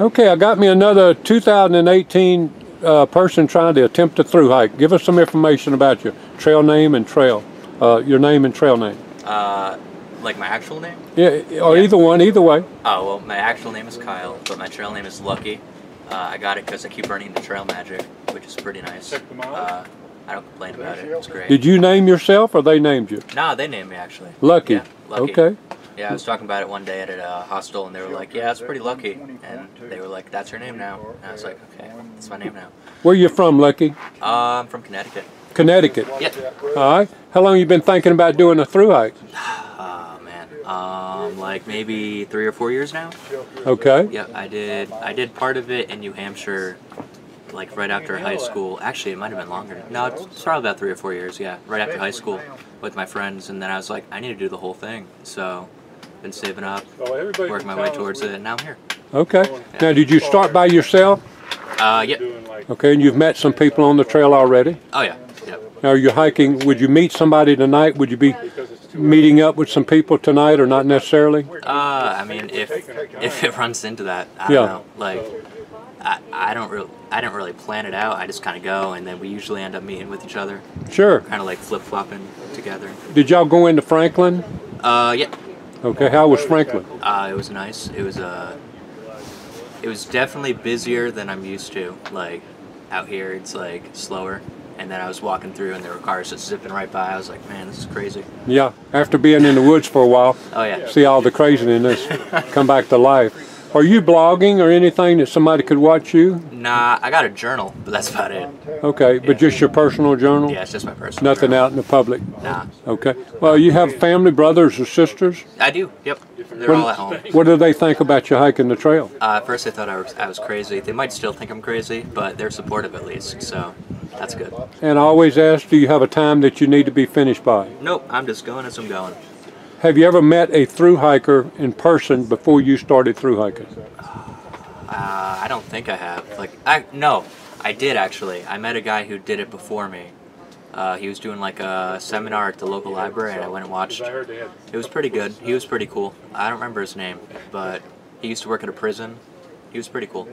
Okay, I got me another 2018 person trying to attempt a through hike. Give us some information about your trail name and trail, your name and trail name. Like my actual name? Yeah, or either one, either way. Oh, well, my actual name is Kyle, but my trail name is Lucky. I got it because I keep running the trail magic, which is pretty nice. I don't complain about it. It's great. Did you name yourself or they named you? No, they named me actually. Lucky. Yeah, Lucky. Okay. Yeah, I was talking about it one day at a hostel, and they were like, "Yeah, it's pretty lucky," and they were like, "That's your name now." And I was like, "Okay, that's my name now." Where you from, Lucky? I'm from Connecticut. Connecticut. Yeah. All right. How long you been thinking about doing a through hike? Oh man, like maybe 3 or 4 years now. Okay. Yeah, I did part of it in New Hampshire, like right after high school. Actually, it might have been longer. No, it's probably about 3 or 4 years. Yeah, right after high school with my friends, and then I was like, I need to do the whole thing. So, been saving up, working my way towards it, and now I'm here. Okay. Yeah. Now, did you start by yourself? Yeah. Okay, and you've met some people on the trail already? Oh yeah. Yep. Now, you're hiking. Would you meet somebody tonight? Would you be meeting up with some people tonight, or not necessarily? I mean, if it runs into that, I don't know. Like, I don't really plan it out. I just kind of go, and then we usually end up meeting with each other. Sure. Kind of like flip-flopping together. Did y'all go into Franklin? Yeah. Okay. How was Franklin? It was nice. It was definitely busier than I'm used to. Like, out here, it's like slower. And then I was walking through, and there were cars just zipping right by. I was like, man, this is crazy. Yeah. After being in the woods for a while. Oh yeah. See all the craziness come back to life. Are you blogging or anything that somebody could watch you? Nah, I got a journal, but that's about it. Okay, but just your personal journal? Yeah, it's just my personal Nothing journal. out in the public? Nah. Okay. Well, you have family, brothers or sisters? I do, yep. They're all at home. What do they think about you hiking the trail? At first they thought I was crazy. They might still think I'm crazy, but they're supportive at least, so that's good. And I always ask, do you have a time that you need to be finished by? Nope, I'm just going as I'm going. Have you ever met a through hiker in person before you started through hiking? I don't think I have. No, I did actually. I met a guy who did it before me. He was doing like a seminar at the local library, and I went and watched. It was pretty good. He was pretty cool. I don't remember his name, but he used to work at a prison. He was pretty cool.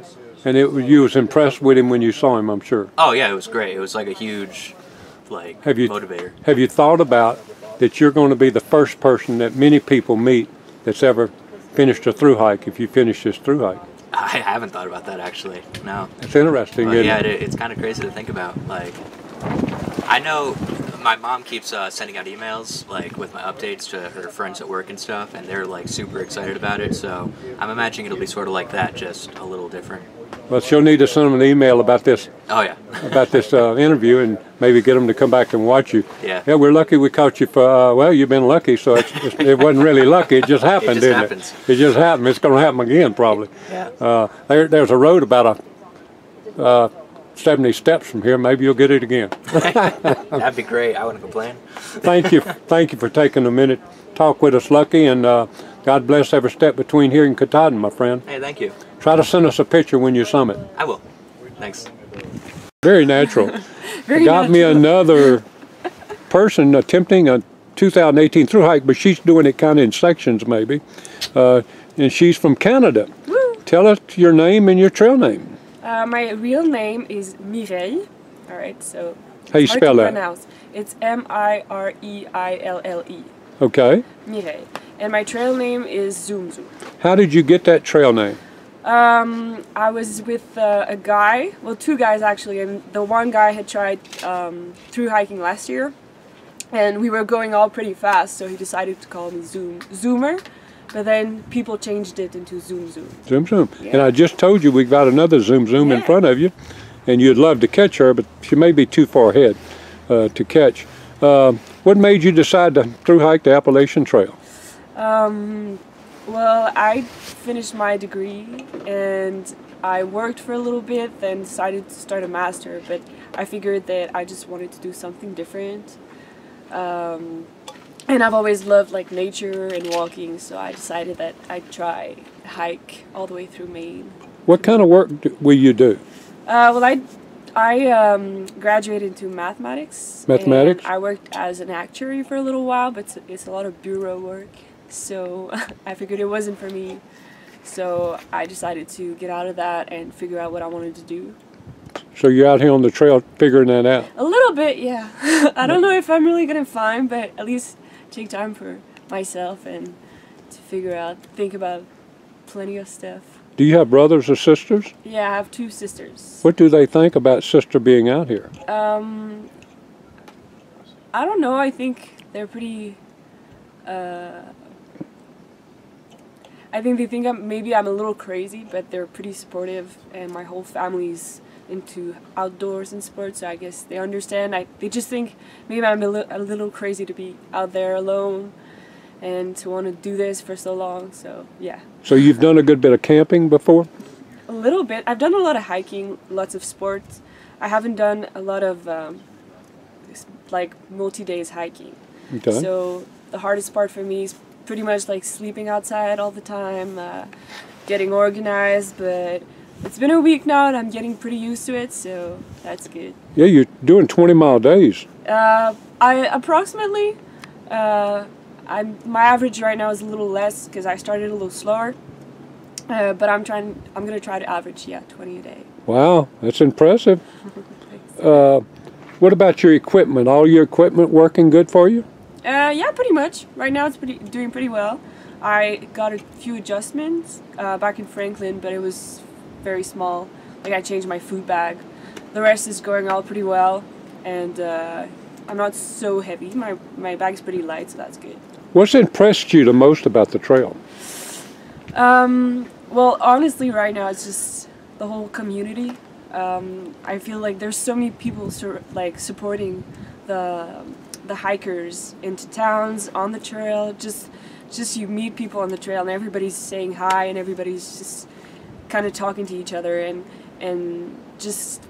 And you was impressed with him when you saw him, I'm sure. Oh yeah, it was great. It was like a huge, motivator. Have you thought about that you're going to be the first person that many people meet that's ever finished a through hike if you finish this through hike? I haven't thought about that actually. No. It's interesting. But yeah, isn't it? It's kind of crazy to think about. Like, I know my mom keeps sending out emails like with my updates to her friends at work and stuff, and they're like super excited about it. So I'm imagining it'll be sort of like that, just a little different. Well, she'll need to send them an email about this. Oh yeah. About this interview, and maybe get them to come back and watch you. Yeah. Yeah, we're lucky we caught you for. Well, you've been lucky, so it wasn't really lucky. It just happened, It just didn't happens. it? It just happened. It's going to happen again, probably. Yeah. There's a road about 70 steps from here. Maybe you'll get it again. That'd be great. I wouldn't complain. Thank you for taking a minute to talk with us, Lucky, and God bless every step between here and Katahdin, my friend. Hey, thank you. Try to send us a picture when you summit. I will. Thanks. Very natural. Very Got me another person attempting a 2018 through hike, but she's doing it kind of in sections maybe. And she's from Canada. Woo. Tell us your name and your trail name. My real name is Mireille. All right, so How you spell that? pronounce. It's M-I-R-E-I-L-L-E. Okay. Mireille. And my trail name is Zoom Zoom. How did you get that trail name? I was with a guy, well, two guys actually, and the one guy had tried through hiking last year, and we were going all pretty fast, so he decided to call me Zoomer, but then people changed it into Zoom Zoom. Zoom Zoom. Yeah. And I just told you we've got another Zoom Zoom in front of you, and you'd love to catch her, but she may be too far ahead to catch. What made you decide to through hike the Appalachian Trail? Well, I finished my degree and I worked for a little bit, then decided to start a master, but I figured that I just wanted to do something different. And I've always loved like nature and walking, so I decided that I'd try a hike all the way through Maine. What kind of work will you do? Well, I graduated into mathematics. Mathematics? And I worked as an actuary for a little while, but it's a lot of bureau work. So I figured it wasn't for me. So I decided to get out of that and figure out what I wanted to do. So you're out here on the trail figuring that out? A little bit, yeah. I don't know if I'm really gonna find, but at least take time for myself and to figure out, think about plenty of stuff. Do you have brothers or sisters? Yeah, I have 2 sisters. What do they think about sister being out here? I don't know. I think they're pretty. I think they think maybe I'm a little crazy, but they're pretty supportive, and my whole family's into outdoors and sports, so I guess they understand. They just think maybe I'm a little crazy to be out there alone and to want to do this for so long, so yeah. So you've done a good bit of camping before? A little bit. I've done a lot of hiking, lots of sports. I haven't done a lot of like multi-days hiking. Okay. So the hardest part for me is pretty much like sleeping outside all the time, getting organized, but it's been a week now and I'm getting pretty used to it, so that's good. Yeah, you're doing 20-mile days. I approximately, my average right now is a little less because I started a little slower, but I'm gonna try to average, 20 a day. Wow, that's impressive. What about your equipment? All your equipment working good for you? Yeah, pretty much. Right now it's doing pretty well. I got a few adjustments back in Franklin, but it was very small. Like I changed my food bag. The rest is going all pretty well, and I'm not so heavy. My bag's pretty light, so that's good. What's impressed you the most about the trail? Well, honestly, right now it's just the whole community. I feel like there's so many people supporting the hikers into towns, on the trail. Just you meet people on the trail and everybody's saying hi and everybody's just kind of talking to each other, and just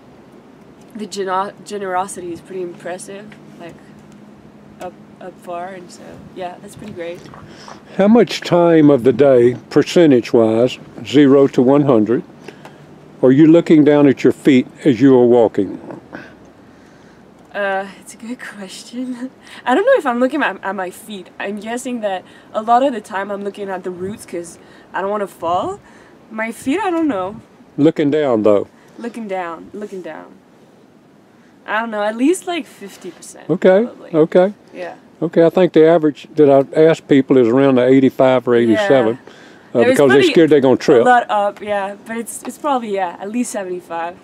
the generosity is pretty impressive, like up far, and so yeah, that's pretty great. How much time of the day, percentage-wise, 0 to 100, are you looking down at your feet as you are walking? It's a good question. I don't know if I'm looking at my feet. I'm guessing that a lot of the time I'm looking at the roots because I don't want to fall. My feet, I don't know. Looking down, though? Looking down. I don't know, at least like 50%. Okay, probably. okay. Yeah. Okay, I think the average that I've asked people is around the 85 or 87 because they're scared they're going to trip. A lot up, yeah, but it's probably, at least 75.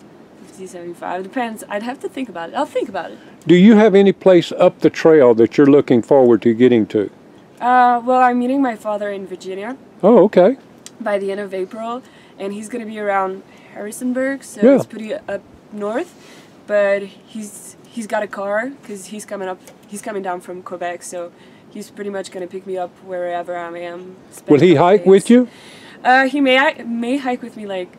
75. It depends. I'd have to think about it. I'll think about it. Do you have any place up the trail that you're looking forward to getting to? Well, I'm meeting my father in Virginia. Oh, okay. By the end of April, and he's going to be around Harrisonburg, so Yeah. it's pretty up north. But he's got a car because he's coming down from Quebec, so he's pretty much going to pick me up wherever I am. Will he hike with you? He may hike with me like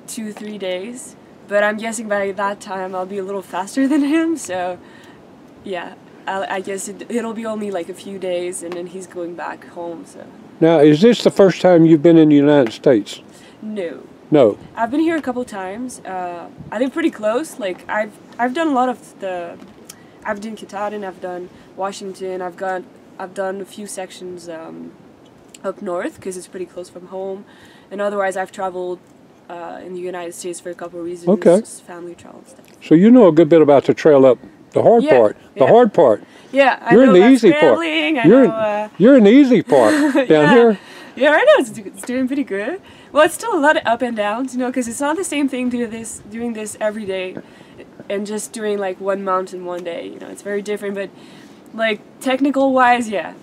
2-3 days. But I'm guessing by that time I'll be a little faster than him, so yeah, I guess it'll be only like a few days and then he's going back home, so. Now, is this the first time you've been in the United States? No. No. I've been here a couple times. I live pretty close. Like I've done a lot of I've done Katahdin, I've done Washington, I've done a few sections up north because it's pretty close from home, and otherwise I've traveled in the United States for a couple of reasons. Okay. Just family travel stuff. So you know a good bit about the trail up, the hard part. The hard part. Yeah, You're in the about easy part. You're in the easy part down here. Yeah, right now it's doing pretty good. Well, it's still a lot of up and downs, because it's not the same thing doing this every day and just doing like one mountain one day. It's very different, but like technical wise, yeah,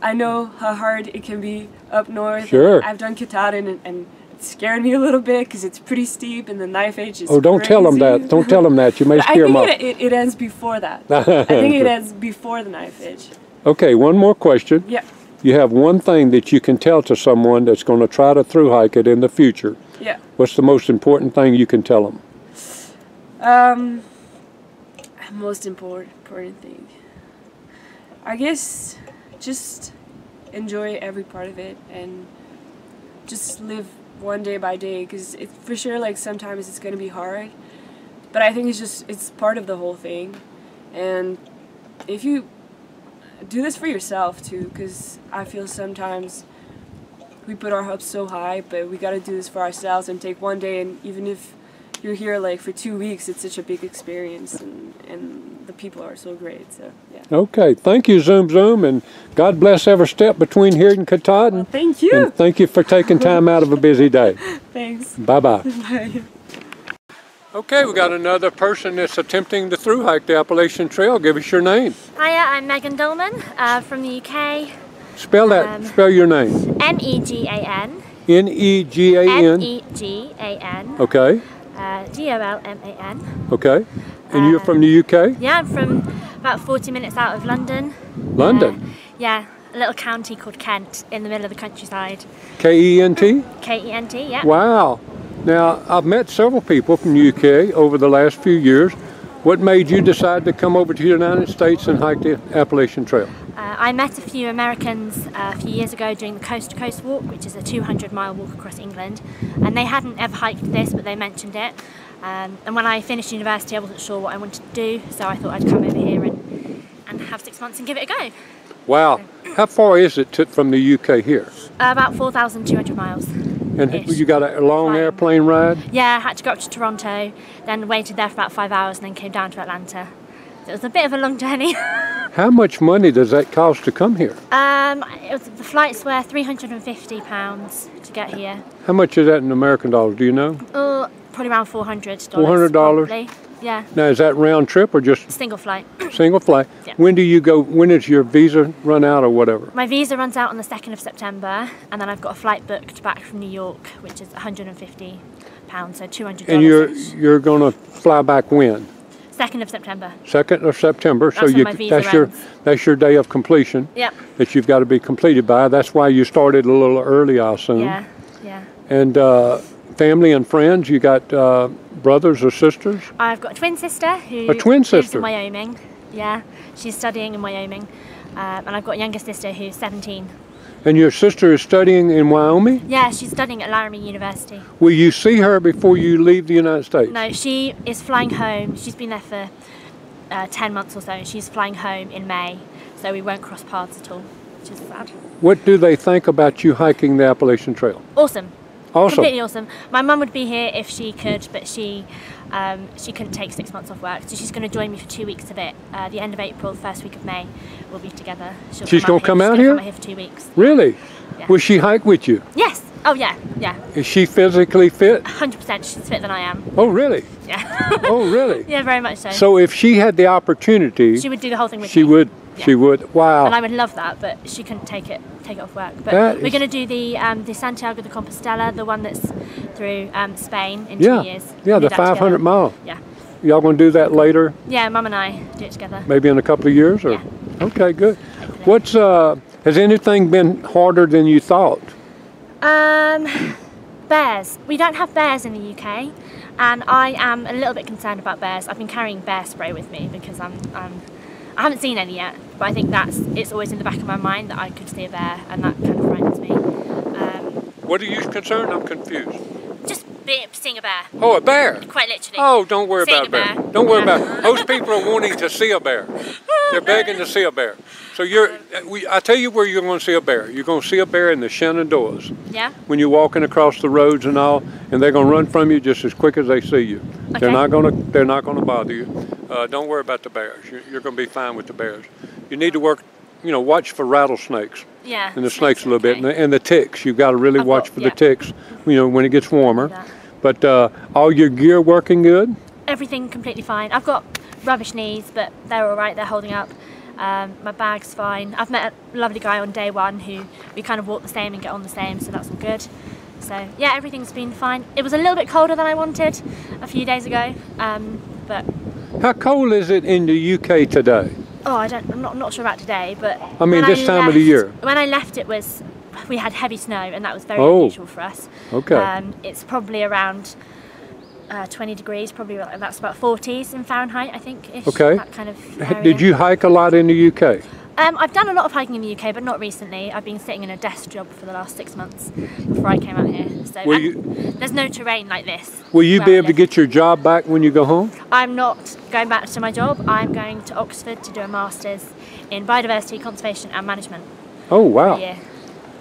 I know how hard it can be up north. Sure. I've done Katahdin and it scared me a little bit because it's pretty steep and the knife edge is don't tell them that. Don't tell them that. You may scare them up. I think it ends before that. I think it ends before the knife edge. Okay, one more question. Yeah. You have one thing that you can tell to someone that's going to try to thru hike it in the future. Yeah. What's the most important thing you can tell them? Most important thing, I guess, just enjoy every part of it and just live one day by day, because for sure, like, sometimes it's going to be hard, but I think it's part of the whole thing. And if you do this for yourself too, because I feel sometimes we put our hopes so high, but we got to do this for ourselves and take one day. And even if you're here like for 2 weeks, it's such a big experience, and the people are so great. So yeah. Okay, thank you, Zoom Zoom, and God bless every step between here and Katahdin. Well, thank you. And thank you for taking time out of a busy day. Thanks. Bye-bye. Bye. Okay, we got another person that's attempting to through hike the Appalachian Trail. Give us your name. Hiya, I'm Megan Dolman from the UK. Spell that. Spell your name. Megan. N-E-G-A-N. Megan. Okay. Golman. Okay. And you're from the UK? Yeah, I'm from about 40 minutes out of London. London? Yeah, a little county called Kent in the middle of the countryside. K-E-N-T? K-E-N-T, yeah. Wow. Now, I've met several people from the UK over the last few years. What made you decide to come over to the United States and hike the Appalachian Trail? I met a few Americans a few years ago doing the Coast to Coast Walk, which is a 200-mile walk across England, and they hadn't ever hiked this, but they mentioned it. And when I finished university, I wasn't sure what I wanted to do, so I thought I'd come over here and have 6 months and give it a go. Wow. How far is it from the UK here? About 4,200 miles. And you got a long airplane ride? Yeah, I had to go up to Toronto, then waited there for about 5 hours, and then came down to Atlanta. So it was a bit of a long journey. How much money does that cost to come here? The flights were £350 to get here. How much is that in American dollars? Do you know? Probably around $400. $400? Probably. Yeah. Now, is that round trip or just single flight? Single flight. Yeah. When do you go? When does your visa run out or whatever? My visa runs out on the 2nd of September, and then I've got a flight booked back from New York, which is £150, so $200. And you're going to fly back when? 2nd of September. 2nd of September. That's when my visa that's your day of completion. Yep. That you've got to be completed by. That's why you started a little early, I assume. Yeah. Yeah. And family and friends. You got brothers or sisters? I've got a twin sister who lives in Wyoming. Yeah, she's studying in Wyoming. And I've got a younger sister who's 17. And your sister is studying in Wyoming? Yeah, she's studying at Laramie University. Will you see her before you leave the United States? No, she is flying home. She's been there for 10 months or so, and she's flying home in May, so we won't cross paths at all, which is sad. What do they think about you hiking the Appalachian Trail? Awesome. Awesome. Completely awesome. My mum would be here if she could, but she couldn't take 6 months off work, so she's going to join me for 2 weeks of it. The end of April, the first week of May, we'll be together. She's going to come out here? She's going to come out here for 2 weeks. Really? Yeah. Will she hike with you? Yes. Oh yeah, yeah. Is she physically fit? 100%. She's fitter than I am. Oh really? Yeah. Oh really? Yeah, very much so. So if she had the opportunity, she would do the whole thing with me. She would. Yeah. She would. Wow. And I would love that, but she couldn't take it off work. But we're going to do the Santiago de Compostela, the one that's through Spain in 2 years. Yeah, the 500 mile. Yeah. Y'all going to do that later? Yeah, Mum and I do it together. Maybe in a couple of years, or? Yeah. Okay, good. What's has anything been harder than you thought? Bears. We don't have bears in the UK, and I am a little bit concerned about bears. I've been carrying bear spray with me because I haven't seen any yet, but I think it's always in the back of my mind that I could see a bear, and that kind of frightens me. What are you concerned? I'm confused. Just seeing a bear. Oh, a bear? Quite literally. Oh, don't worry Seeing about a bear. bear. Don't worry about it. Most people are wanting to see a bear. They're begging to see a bear. So I tell you where you're going to see a bear. You're going to see a bear in the Shenandoahs. Yeah. When you're walking across the roads and all, and they're going to run from you just as quick as they see you. Okay. They're not going to bother you. Don't worry about the bears. You're going to be fine with the bears. You need to watch for rattlesnakes. Yeah. And the snakes a little bit, and the ticks. You've got to really watch for the ticks. When it gets warmer. But all your gear working good? Everything completely fine. I've got rubbish knees, but they're all right. They're holding up. My bag's fine. I've met a lovely guy on day one who we kind of walk the same and get on the same, so that's all good. So yeah, everything's been fine. It was a little bit colder than I wanted a few days ago, but. How cold is it in the UK today? Oh, I'm not sure about today, but. I mean, this time of the year. When I left, we had heavy snow, and that was very unusual for us. Okay. It's probably around 20 degrees, probably that's about 40s in Fahrenheit, I think. Okay. That kind of area. Did you hike a lot in the UK? I've done a lot of hiking in the UK, but not recently. I've been sitting in a desk job for the last 6 months before I came out here. So there's no terrain like this. Will you be able to get your job back when you go home? I'm not going back to my job. I'm going to Oxford to do a master's in biodiversity, conservation and management. Oh wow. Yeah.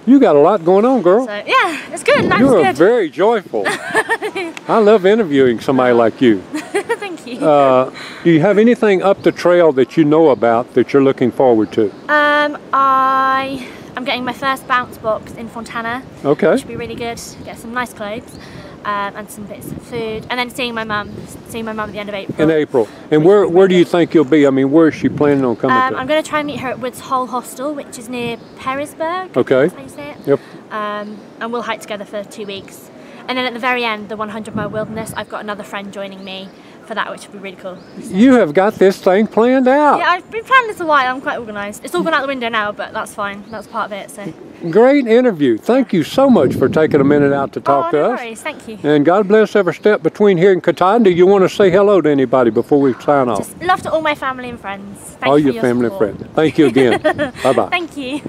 You got a lot going on, girl. So yeah, it's good. Life's You are good. very joyful. I love interviewing somebody like you. Thank you. Do you have anything up the trail that you know about that you're looking forward to? I'm getting my first bounce box in Fontana. Okay. Which should be really good. Get some nice clothes and some bits of food, and then seeing my mum at the end of April. In April. And where do you think you'll be? I mean, where is she planning on coming to? I'm going to try and meet her at Woods Hole Hostel, which is near Perisburg. Okay. That's how you say it. Yep. And we'll hike together for 2 weeks. And then at the very end, the 100-mile wilderness, I've got another friend joining me for that, which will be really cool. So. You have got this thing planned out. Yeah, I've been planning this a while. I'm quite organised. It's all gone out the window now, but that's fine. That's part of it. So. Great interview. Thank you so much for taking a minute out to talk to no us. worries. Thank you. And God bless every step between here and Catan. Do you want to say hello to anybody before we sign off? Just love to all my family and friends. Thank All you for your family and support. friends. Thank you again. Bye-bye. Thank you.